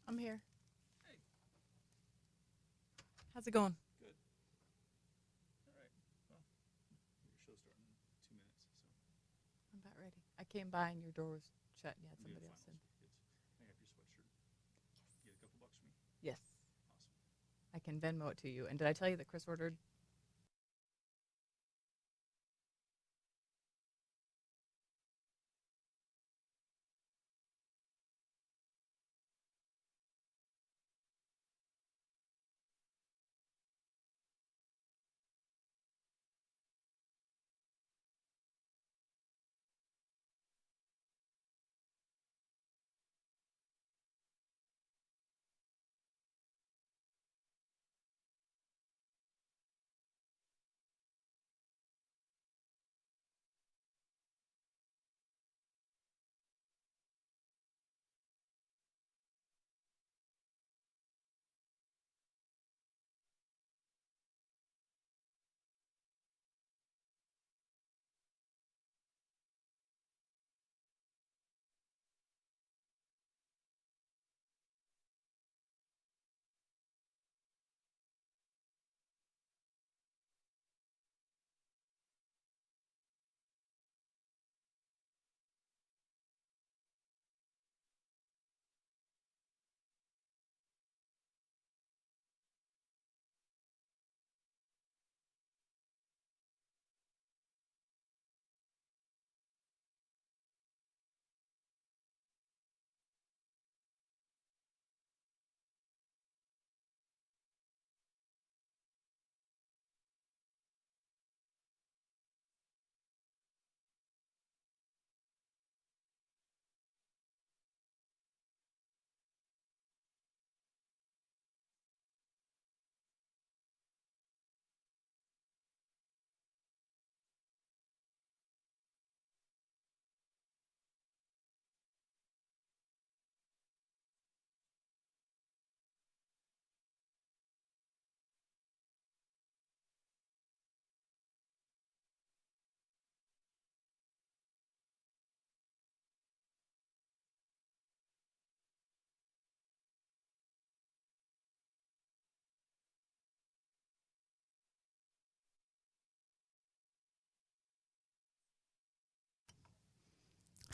I'm here. How's it going? Good. All right. Well, your show's starting in 2 minutes, so I'm about ready. I came by and your door was shut and you had we somebody have else in. finals for kids. I have your sweatshirt. Get a couple bucks from me. Yes. Awesome. I can Venmo it to you. And did I tell you that Chris ordered?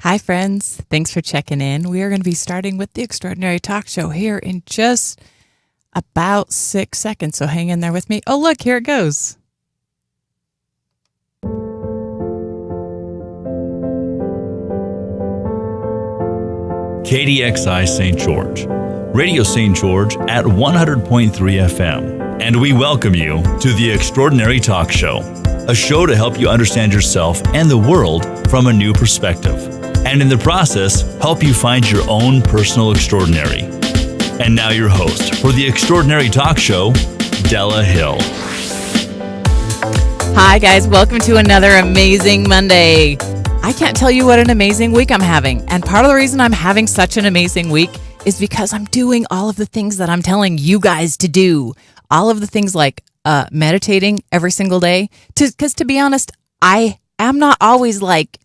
Hi, friends. Thanks for checking in. We are going to be starting with the Extraordinary Talk Show here in just about 6 seconds. So hang in there with me. Oh, look, here it goes. KDXI St. George, Radio St. George at 100.3 FM. And we welcome you to the Extraordinary Talk Show, a show to help you understand yourself and the world from a new perspective, and in the process, help you find your own personal extraordinary. And now your host for the Extraordinary Talk Show, Della Hill. Hi, guys. Welcome to another amazing Monday. I can't tell you what an amazing week I'm having. And part of the reason I'm having such an amazing week is because I'm doing all of the things that I'm telling you guys to do. All of the things like meditating every single day. Because to be honest, I am not always like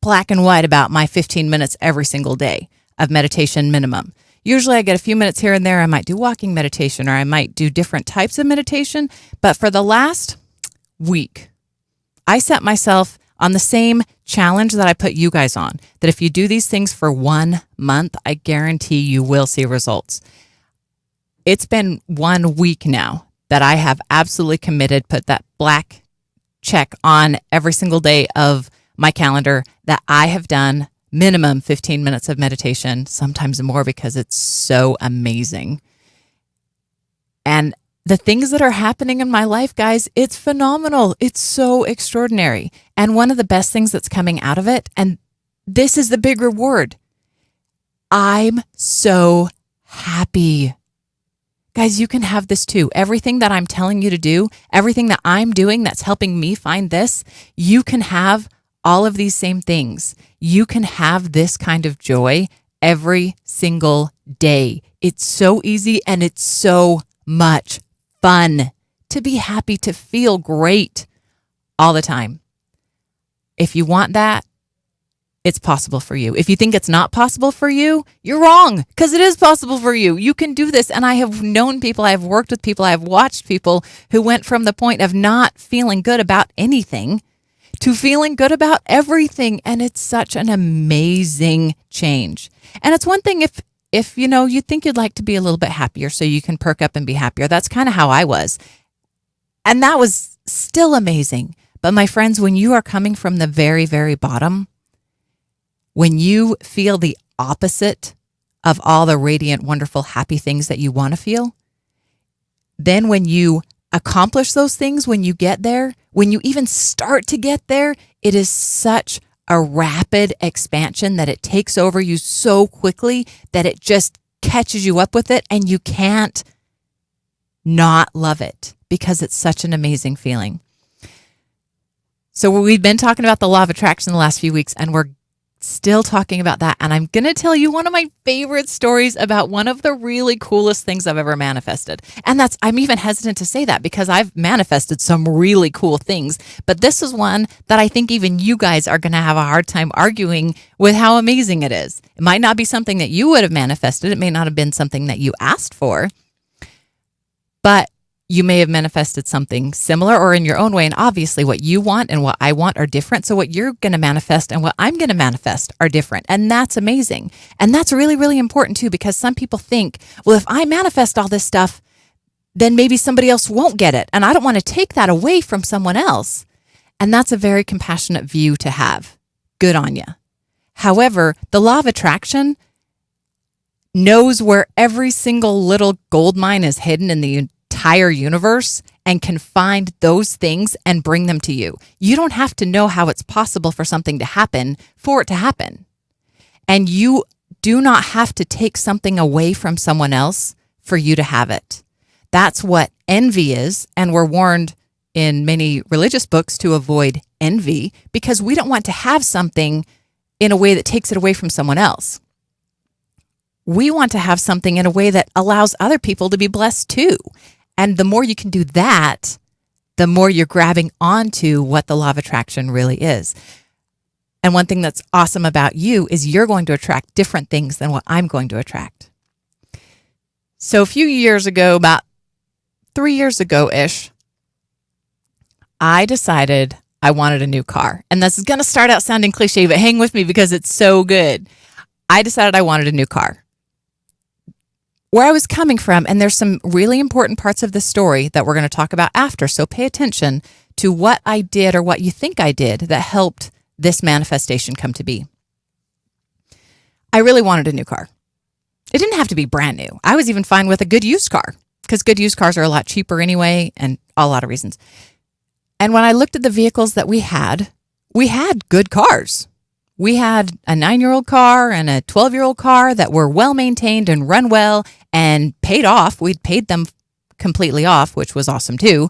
black and white about my 15 minutes every single day of meditation minimum. Usually I get a few minutes here and there. I might do walking meditation or I might do different types of meditation. But for the last week, I set myself on the same challenge that I put you guys on, that if you do these things for 1 month, I guarantee you will see results. It's been 1 week now that I have absolutely committed, put that black check on every single day of my calendar that I have done minimum 15 minutes of meditation, sometimes more because it's so amazing. And the things that are happening in my life, guys, it's phenomenal. It's so extraordinary. And one of the best things that's coming out of it, and this is the big reward, I'm so happy. Guys, you can have this too. Everything that I'm telling you to do, everything that I'm doing that's helping me find this, you can have all of these same things. You can have this kind of joy every single day. It's so easy and it's so much fun to be happy, to feel great all the time. If you want that, it's possible for you. If you think it's not possible for you, you're wrong, because it is possible for you. You can do this. And I have known people, I have worked with people, I have watched people who went from the point of not feeling good about anything to feeling good about everything. And it's such an amazing change. And it's one thing if you think you'd like to be a little bit happier so you can perk up and be happier. That's kind of how I was. And that was still amazing. But my friends, when you are coming from the very, very bottom, when you feel the opposite of all the radiant, wonderful, happy things that you want to feel, then when you accomplish those things, when you get there, when you even start to get there, it is such a rapid expansion that it takes over you so quickly that it just catches you up with it and you can't not love it because it's such an amazing feeling. So we've been talking about the law of attraction the last few weeks, and we're still talking about that. And I'm going to tell you one of my favorite stories about one of the really coolest things I've ever manifested. And I'm even hesitant to say that because I've manifested some really cool things. But this is one that I think even you guys are going to have a hard time arguing with how amazing it is. It might not be something that you would have manifested. It may not have been something that you asked for. But you may have manifested something similar or in your own way. And obviously what you want and what I want are different. So what you're going to manifest and what I'm going to manifest are different. And that's amazing. And that's really, really important too, because some people think, well, if I manifest all this stuff, then maybe somebody else won't get it. And I don't want to take that away from someone else. And that's a very compassionate view to have. Good on you. However, the law of attraction knows where every single little gold mine is hidden in the entire universe and can find those things and bring them to you. You don't have to know how it's possible for something to happen for it to happen. And you do not have to take something away from someone else for you to have it. That's what envy is. And we're warned in many religious books to avoid envy because we don't want to have something in a way that takes it away from someone else. We want to have something in a way that allows other people to be blessed too. And the more you can do that, the more you're grabbing onto what the law of attraction really is. And one thing that's awesome about you is you're going to attract different things than what I'm going to attract. So a few years ago, about 3 years ago-ish, I decided I wanted a new car. And this is going to start out sounding cliche, but hang with me because it's so good. I decided I wanted a new car. Where I was coming from, and there's some really important parts of the story that we're going to talk about after, so pay attention to what I did or what you think I did that helped this manifestation come to be. I really wanted a new car. It didn't have to be brand new. I was even fine with a good used car because good used cars are a lot cheaper anyway and a lot of reasons. And when I looked at the vehicles that we had good cars. We had a 9-year-old car and a 12-year-old car that were well maintained and run well and paid off. We'd paid them completely off, which was awesome too.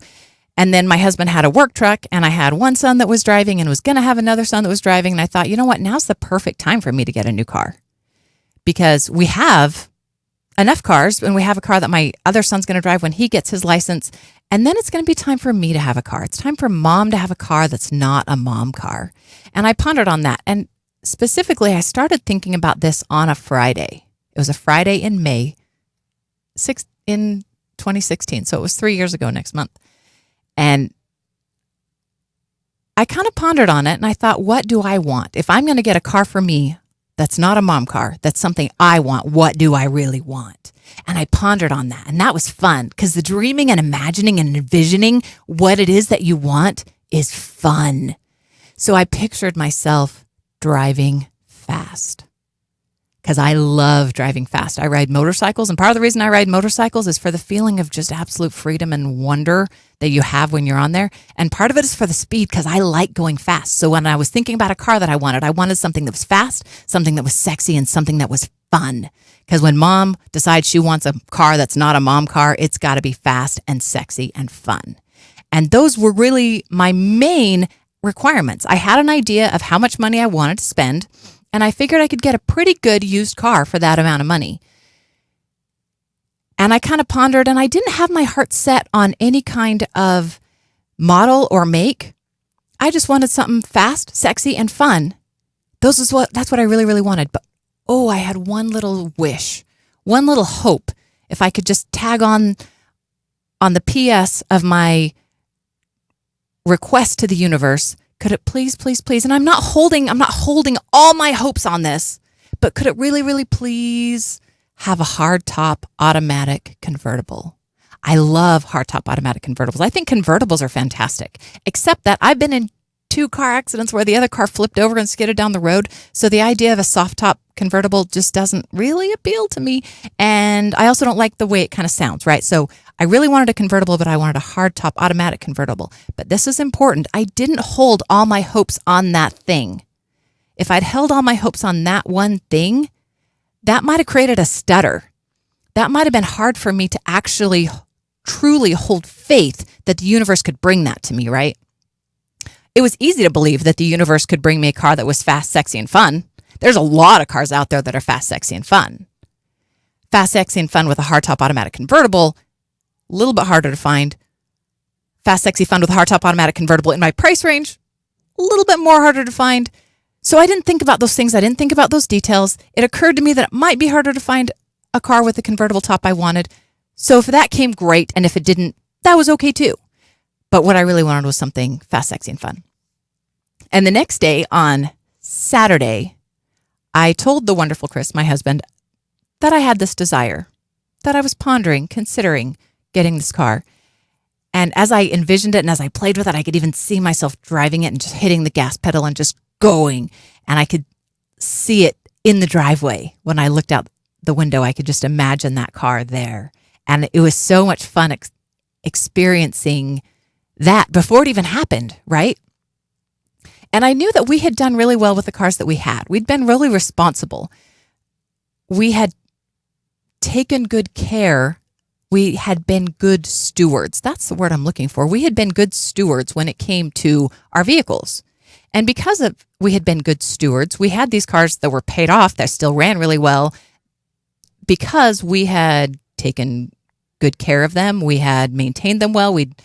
And then my husband had a work truck and I had one son that was driving and was going to have another son that was driving. And I thought, you know what? Now's the perfect time for me to get a new car because we have enough cars and we have a car that my other son's going to drive when he gets his license. And then it's going to be time for me to have a car. It's time for mom to have a car that's not a mom car. And I pondered on that. And specifically, I started thinking about this on a Friday. It was a Friday in May in 2016. So it was 3 years ago next month. And I kind of pondered on it and I thought, what do I want? If I'm going to get a car for me that's not a mom car, that's something I want, what do I really want? And I pondered on that. And that was fun because the dreaming and imagining and envisioning what it is that you want is fun. So I pictured myself driving fast because I love driving fast. I ride motorcycles, and part of the reason I ride motorcycles is for the feeling of just absolute freedom and wonder that you have when you're on there. And part of it is for the speed because I like going fast. So when I was thinking about a car that I wanted something that was fast, something that was sexy, and something that was fun. Because when mom decides she wants a car that's not a mom car, it's got to be fast and sexy and fun. And those were really my main requirements. I had an idea of how much money I wanted to spend, and I figured I could get a pretty good used car for that amount of money. And I kind of pondered, and I didn't have my heart set on any kind of model or make. I just wanted something fast, sexy, and fun That's what I really, really wanted. But I had one little wish, one little hope. If I could just tag on the PS of my request to the universe, could it please, please, please? And I'm not holding all my hopes on this, but could it really, really please have a hardtop automatic convertible? I love hardtop automatic convertibles. I think convertibles are fantastic, except that I've been in 2 car accidents where the other car flipped over and skidded down the road. So the idea of a soft top convertible just doesn't really appeal to me. And I also don't like the way it kind of sounds, right? So I really wanted a convertible, but I wanted a hardtop automatic convertible. But this is important. I didn't hold all my hopes on that thing. If I'd held all my hopes on that one thing, that might have created a stutter. That might have been hard for me to actually truly hold faith that the universe could bring that to me, right? It was easy to believe that the universe could bring me a car that was fast, sexy, and fun. There's a lot of cars out there that are fast, sexy, and fun. Fast, sexy, and fun with a hardtop automatic convertible, a little bit harder to find. Fast, sexy, fun with a hardtop automatic convertible in my price range, a little bit more harder to find. So I didn't think about those things. I didn't think about those details. It occurred to me that it might be harder to find a car with the convertible top I wanted. So if that came, great. And if it didn't, that was okay too. But what I really wanted was something fast, sexy, and fun. And the next day, on Saturday, I told the wonderful Chris, my husband, that I had this desire, that I was pondering, considering getting this car. And as I envisioned it and as I played with it, I could even see myself driving it and just hitting the gas pedal and just going. And I could see it in the driveway. When I looked out the window, I could just imagine that car there. And it was so much fun experiencing that before it even happened, right? And I knew that we had done really well with the cars that we had. We'd been really responsible. We had taken good care. We had been good stewards. That's the word I'm looking for. We had been good stewards when it came to our vehicles. And because we had been good stewards, we had these cars that were paid off, that still ran really well, because we had taken good care of them. We had maintained them well. We'd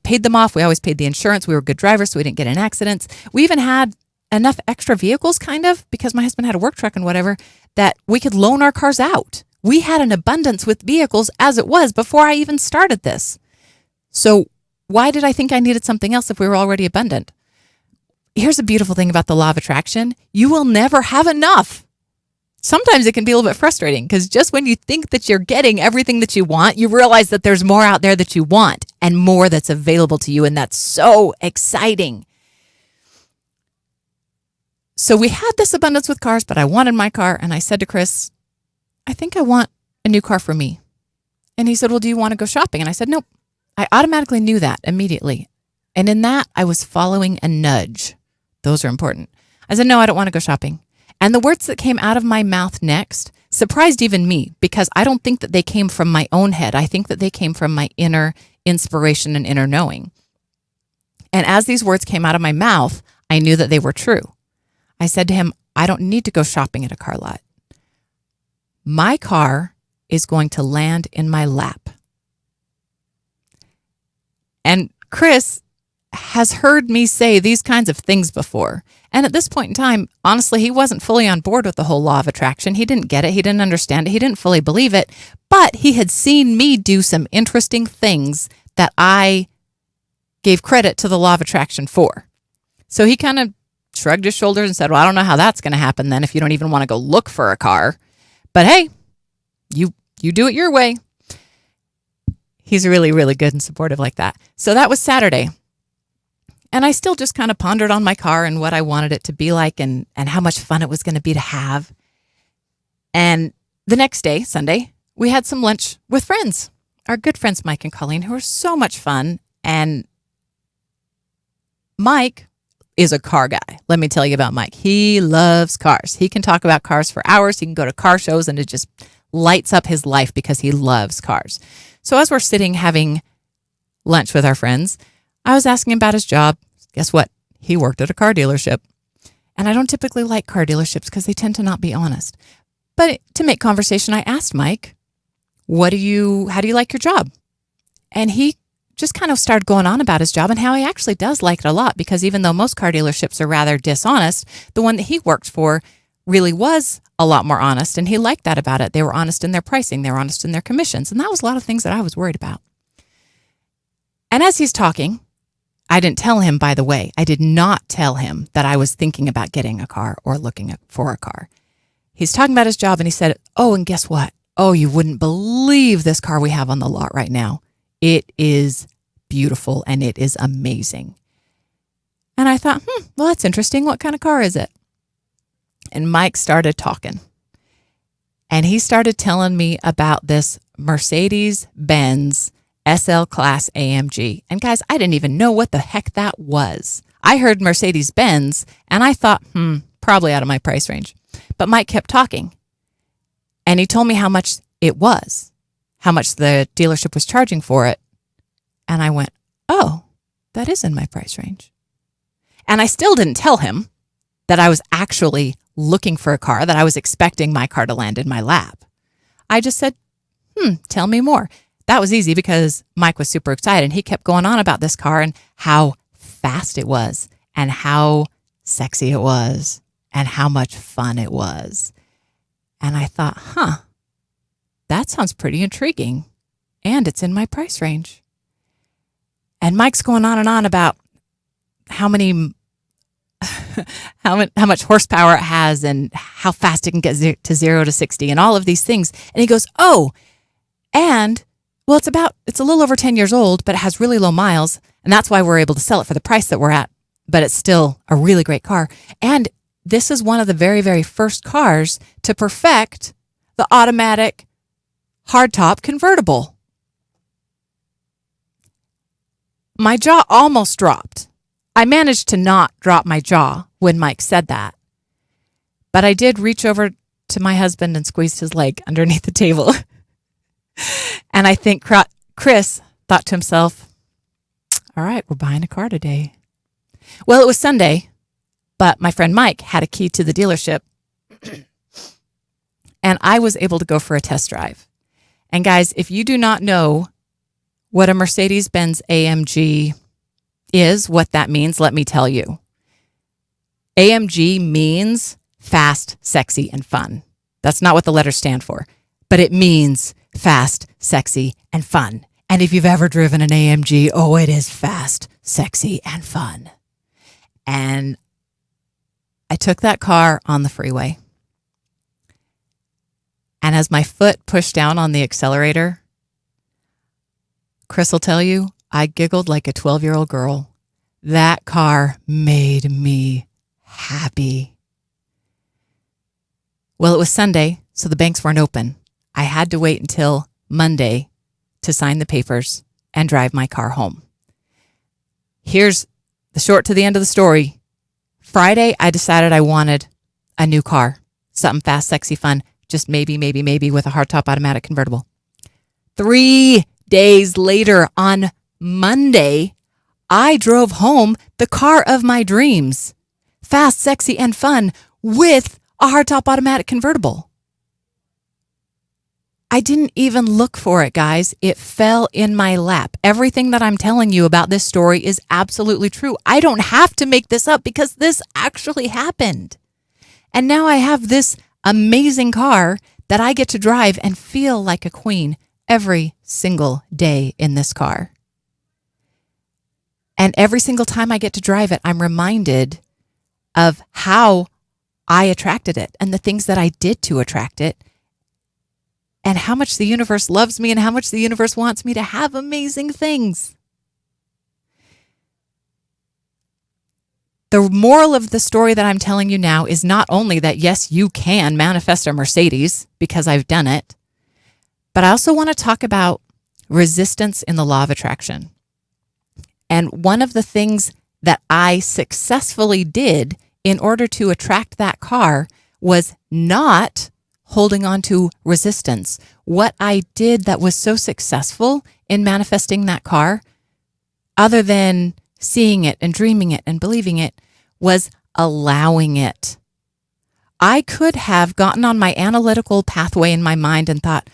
paid them off. We always paid the insurance. We were good drivers, so we didn't get in accidents. We even had enough extra vehicles, kind of, because my husband had a work truck and whatever, that we could loan our cars out. We had an abundance with vehicles as it was before I even started this. So why did I think I needed something else if we were already abundant? Here's a beautiful thing about the law of attraction. You will never have enough. Sometimes it can be a little bit frustrating because just when you think that you're getting everything that you want, you realize that there's more out there that you want and more that's available to you. And that's so exciting. So we had this abundance with cars, but I wanted my car. And I said to Chris, I think I want a new car for me. And he said, well, do you want to go shopping? And I said, nope. I automatically knew that immediately. And in that, I was following a nudge. Those are important. I said, no, I don't want to go shopping. And the words that came out of my mouth next surprised even me, because I don't think that they came from my own head. I think that they came from my inner inspiration and inner knowing. And as these words came out of my mouth, I knew that they were true. I said to him, I don't need to go shopping at a car lot. My car is going to land in my lap. And Chris has heard me say these kinds of things before. And at this point in time, honestly, he wasn't fully on board with the whole law of attraction. He didn't get it. He didn't understand it. He didn't fully believe it. But he had seen me do some interesting things that I gave credit to the law of attraction for. So he kind of shrugged his shoulders and said, well, I don't know how that's going to happen then if you don't even want to go look for a car. But hey, you do it your way. He's really, really good and supportive like that. So that was Saturday. And I still just kind of pondered on my car and what I wanted it to be like and how much fun it was going to be to have. And the next day, Sunday, we had some lunch with friends, our good friends, Mike and Colleen, who were so much fun. And Mike is a car guy. Let me tell you about Mike. He loves cars. He can talk about cars for hours. He can go to car shows and it just lights up his life because he loves cars. So as we're sitting having lunch with our friends, I was asking him about his job. Guess what? He worked at a car dealership. And I don't typically like car dealerships because they tend to not be honest. But to make conversation, I asked Mike, how do you like your job? And he just kind of started going on about his job and how he actually does like it a lot, because even though most car dealerships are rather dishonest, the one that he worked for really was a lot more honest, and he liked that about it. They were honest in their pricing, they were honest in their commissions, and that was a lot of things that I was worried about. And as he's talking, I didn't tell him, by the way, I did not tell him that I was thinking about getting a car or looking for a car. He's talking about his job, and he said, oh, and guess what? Oh, you wouldn't believe this car we have on the lot right now. It is beautiful and it is amazing. And I thought, well, that's interesting. What kind of car is it? And Mike started talking. And he started telling me about this Mercedes-Benz SL Class AMG. And guys, I didn't even know what the heck that was. I heard Mercedes-Benz and I thought, probably out of my price range. But Mike kept talking. And he told me how much it was, how much the dealership was charging for it. And I went, oh, that is in my price range. And I still didn't tell him that I was actually looking for a car, that I was expecting my car to land in my lap. I just said, tell me more. That was easy because Mike was super excited. And he kept going on about this car and how fast it was and how sexy it was and how much fun it was. And I thought, that sounds pretty intriguing. And it's in my price range. And Mike's going on and on about how much horsepower it has and how fast it can get to 0 to 60 and all of these things. And he goes, oh, and well, it's a little over 10 years old, but it has really low miles. And that's why we're able to sell it for the price that we're at. But it's still a really great car. And this is one of the very, very first cars to perfect the automatic hardtop convertible. My jaw almost dropped. I managed to not drop my jaw when Mike said that. But I did reach over to my husband and squeezed his leg underneath the table. And I think Chris thought to himself, all right, we're buying a car today. Well, it was Sunday, but my friend Mike had a key to the dealership. And I was able to go for a test drive. And guys, if you do not know what a Mercedes-Benz AMG is, what that means, let me tell you. AMG means fast, sexy, and fun. That's not what the letters stand for, but it means fast, sexy, and fun. And if you've ever driven an AMG, oh, it is fast, sexy, and fun. And I took that car on the freeway. And as my foot pushed down on the accelerator, Chris will tell you, I giggled like a 12-year-old girl. That car made me happy. Well, it was Sunday, so the banks weren't open. I had to wait until Monday to sign the papers and drive my car home. Here's the short to the end of the story. Friday, I decided I wanted a new car, something fast, sexy, fun, just maybe with a hardtop automatic convertible. 3 days later, on Monday, I drove home the car of my dreams, fast, sexy, and fun, with a hardtop automatic convertible. I didn't even look for it, guys. It fell in my lap. Everything that I'm telling you about this story is absolutely true. I don't have to make this up because this actually happened. And now I have this amazing car that I get to drive and feel like a queen every single day in this car. And every single time I get to drive it, I'm reminded of how I attracted it and the things that I did to attract it, and how much the universe loves me and how much the universe wants me to have amazing things. The moral of the story that I'm telling you now is not only that, yes, you can manifest a Mercedes because I've done it, but I also want to talk about resistance in the law of attraction. And one of the things that I successfully did in order to attract that car was not holding on to resistance. What I did that was so successful in manifesting that car, other than seeing it and dreaming it and believing it, was allowing it. I could have gotten on my analytical pathway in my mind and thought,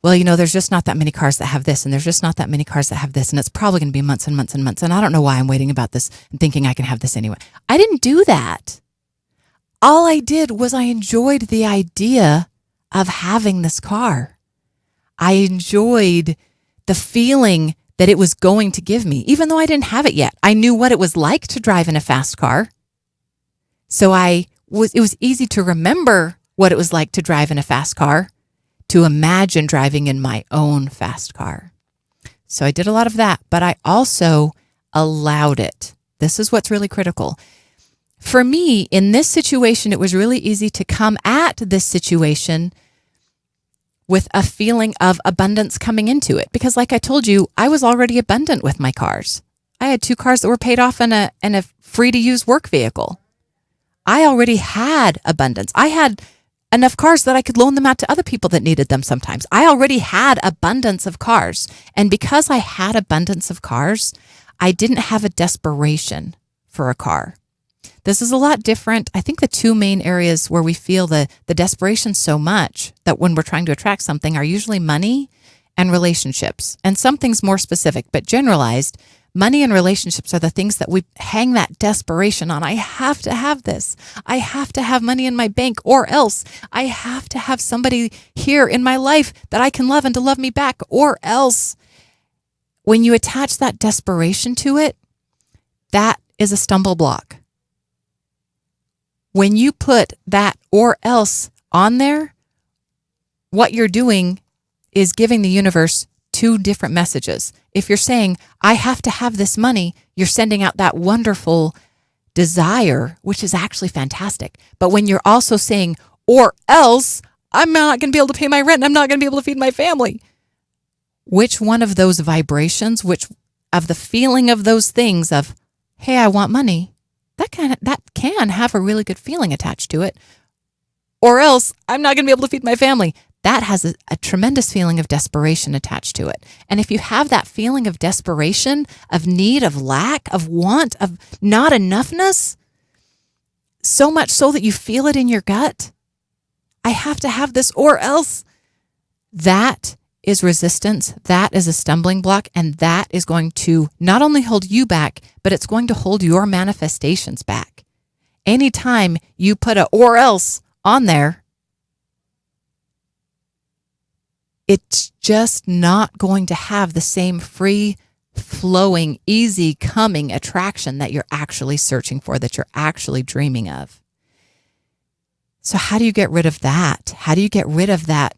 well, there's just not that many cars that have this, and there's just not that many cars that have this, and it's probably going to be months and months and months, and I don't know why I'm waiting about this and thinking I can have this anyway. I didn't do that. All I did was I enjoyed the idea of having this car. I enjoyed the feeling that it was going to give me, even though I didn't have it yet. I knew what it was like to drive in a fast car. So it was easy to remember what it was like to drive in a fast car, to imagine driving in my own fast car. So I did a lot of that, but I also allowed it. This is what's really critical. For me, in this situation, it was really easy to come at this situation with a feeling of abundance coming into it. Because like I told you, I was already abundant with my cars. I had 2 cars that were paid off and a free-to-use work vehicle. I already had abundance. I had enough cars that I could loan them out to other people that needed them sometimes. I already had abundance of cars. And because I had abundance of cars, I didn't have a desperation for a car. This is a lot different. I think the 2 main areas where we feel the desperation so much that when we're trying to attract something are usually money and relationships. And some things more specific, but generalized, money and relationships are the things that we hang that desperation on. I have to have this. I have to have money in my bank, or else I have to have somebody here in my life that I can love and to love me back, or else. When you attach that desperation to it, that is a stumble block. When you put that or else on there, what you're doing is giving the universe 2 different messages. If you're saying, I have to have this money, you're sending out that wonderful desire, which is actually fantastic. But when you're also saying, or else, I'm not going to be able to pay my rent, and I'm not going to be able to feed my family. Which one of those vibrations, which of the feeling of those things of, hey, I want money, that can have a really good feeling attached to it. Or else, I'm not going to be able to feed my family. That has a tremendous feeling of desperation attached to it. And if you have that feeling of desperation, of need, of lack, of want, of not enoughness, so much so that you feel it in your gut, I have to have this or else, that is resistance, that is a stumbling block, and that is going to not only hold you back, but it's going to hold your manifestations back. Anytime you put a or else on there, it's just not going to have the same free flowing, easy coming attraction that you're actually searching for, that you're actually dreaming of. So how do you get rid of that? How do you get rid of that?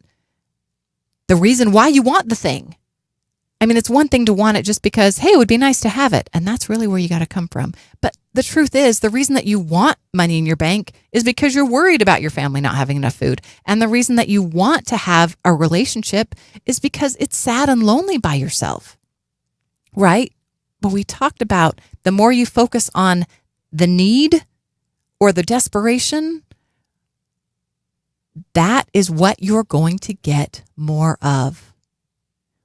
The reason why you want the thing. I mean, it's one thing to want it just because, hey, it would be nice to have it. And that's really where you got to come from. But the truth is, the reason that you want money in your bank is because you're worried about your family not having enough food. And the reason that you want to have a relationship is because it's sad and lonely by yourself. Right? But we talked about the more you focus on the need or the desperation, that is what you're going to get more of.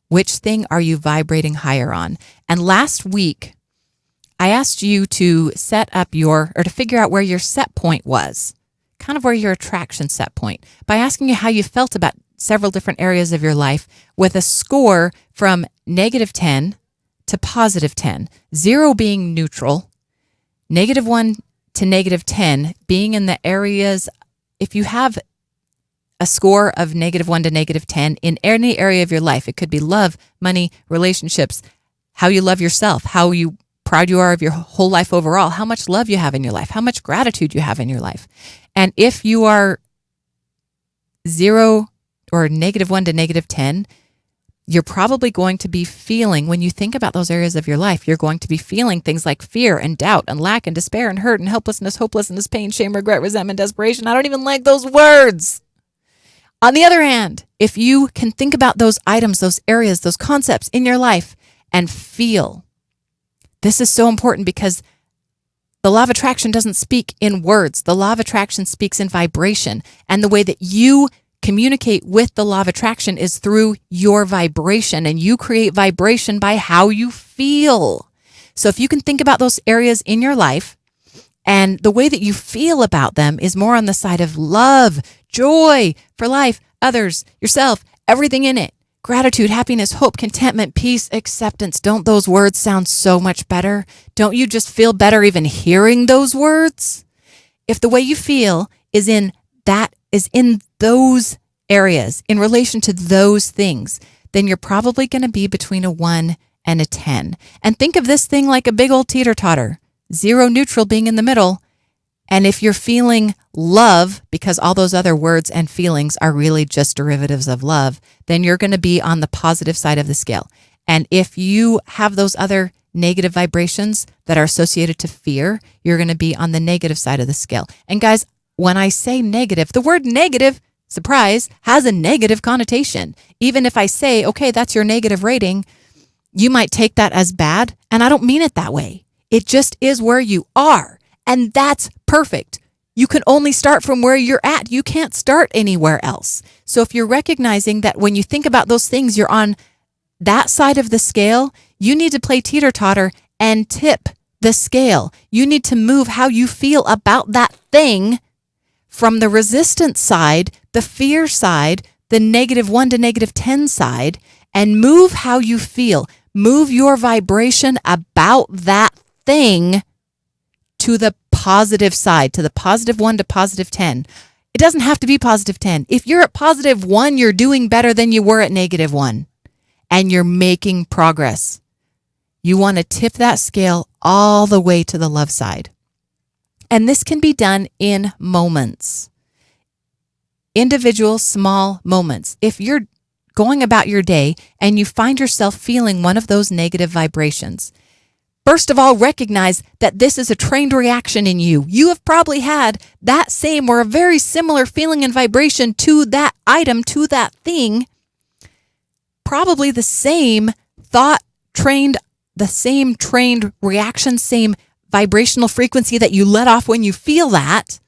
Which thing are you vibrating higher on? And last week, I asked you to set up to figure out where your set point was, kind of where your attraction set point, by asking you how you felt about several different areas of your life with a score from -10 to +10, 0 being neutral, -1 to -10 being in the areas, if you have a score of -1 to -10 in any area of your life. It could be love, money, relationships, how you love yourself, how proud you are of your whole life overall, how much love you have in your life, how much gratitude you have in your life. And if you are 0 or -1 to -10, you're probably going to be feeling, when you think about those areas of your life, you're going to be feeling things like fear and doubt and lack and despair and hurt and helplessness, hopelessness, pain, shame, regret, resentment, desperation. I don't even like those words. On the other hand, if you can think about those items, those areas, those concepts in your life and feel, this is so important because the law of attraction doesn't speak in words. The law of attraction speaks in vibration. And the way that you communicate with the law of attraction is through your vibration, and you create vibration by how you feel. So if you can think about those areas in your life, and the way that you feel about them is more on the side of love, joy for life, others, yourself, everything in it. Gratitude, happiness, hope, contentment, peace, acceptance. Don't those words sound so much better? Don't you just feel better even hearing those words? If the way you feel is in those areas, in relation to those things, then you're probably going to be between a 1 and a 10. And think of this thing like a big old teeter-totter, 0 neutral being in the middle. And if you're feeling love, because all those other words and feelings are really just derivatives of love, then you're going to be on the positive side of the scale. And if you have those other negative vibrations that are associated to fear, you're going to be on the negative side of the scale. And guys, when I say negative, the word negative, surprise, has a negative connotation. Even if I say, okay, that's your negative rating, you might take that as bad. And I don't mean it that way. It just is where you are. And that's perfect. You can only start from where you're at. You can't start anywhere else. So if you're recognizing that when you think about those things, you're on that side of the scale, you need to play teeter-totter and tip the scale. You need to move how you feel about that thing from the resistance side, the fear side, the -1 to -10 side, and move how you feel. Move your vibration about that thing to the positive side, to the +1 to +10. It doesn't have to be +10. If you're at +1, you're doing better than you were at -1, and you're making progress. You want to tip that scale all the way to the love side. And this can be done in moments, individual small moments. If you're going about your day and you find yourself feeling one of those negative vibrations, first of all, recognize that this is a trained reaction in you. You have probably had that same or a very similar feeling and vibration to that item, to that thing. Probably the same thought trained, the same trained reaction, same vibrational frequency that you let off when you feel that.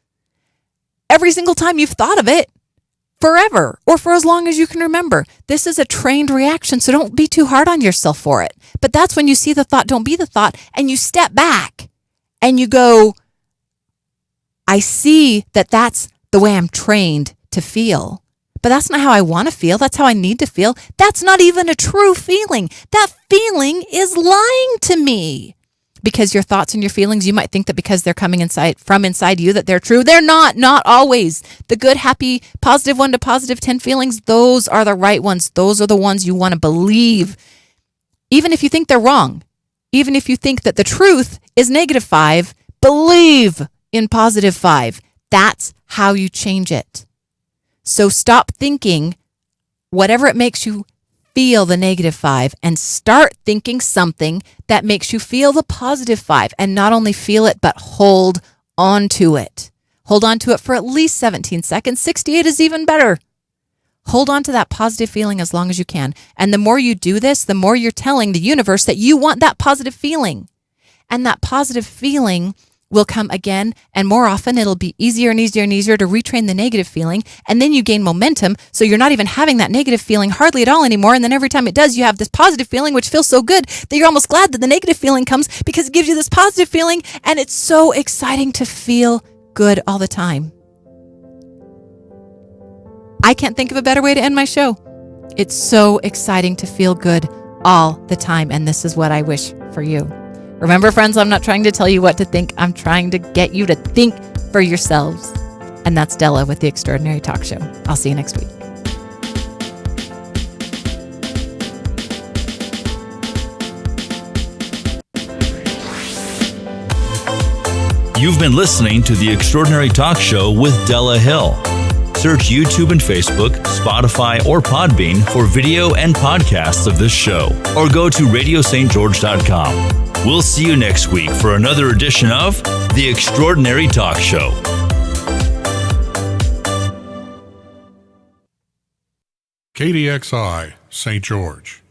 Every single time you've thought of it, forever, or for as long as you can remember. This is a trained reaction, so don't be too hard on yourself for it. But that's when you see the thought, don't be the thought, and you step back and you go, I see that that's the way I'm trained to feel, but that's not how I want to feel. That's how I need to feel. That's not even a true feeling. That feeling is lying to me. Because your thoughts and your feelings, you might think that because they're coming from inside you that they're true. They're not always. The good, happy, +1 to +10 feelings, those are the right ones. Those are the ones you want to believe. Even if you think they're wrong, even if you think that the truth is -5, believe in +5. That's how you change it. So stop thinking whatever it makes you feel the -5 and start thinking something that makes you feel the +5, and not only feel it, but hold on to it. Hold on to it for at least 17 seconds. 68 is even better. Hold on to that positive feeling as long as you can. And the more you do this, the more you're telling the universe that you want that positive feeling. And that positive feeling will come again, and more often it'll be easier and easier and easier to retrain the negative feeling, and then you gain momentum, so you're not even having that negative feeling hardly at all anymore, and then every time it does, you have this positive feeling, which feels so good that you're almost glad that the negative feeling comes, because it gives you this positive feeling, and it's so exciting to feel good all the time. I can't think of a better way to end my show. It's so exciting to feel good all the time, and this is what I wish for you. Remember, friends, I'm not trying to tell you what to think. I'm trying to get you to think for yourselves. And that's Della with The Extraordinary Talk Show. I'll see you next week. You've been listening to The Extraordinary Talk Show with Della Hill. Search YouTube and Facebook, Spotify, or Podbean for video and podcasts of this show, or go to radiostgeorge.com. We'll see you next week for another edition of The Extraordinary Talk Show. KDXI, St. George.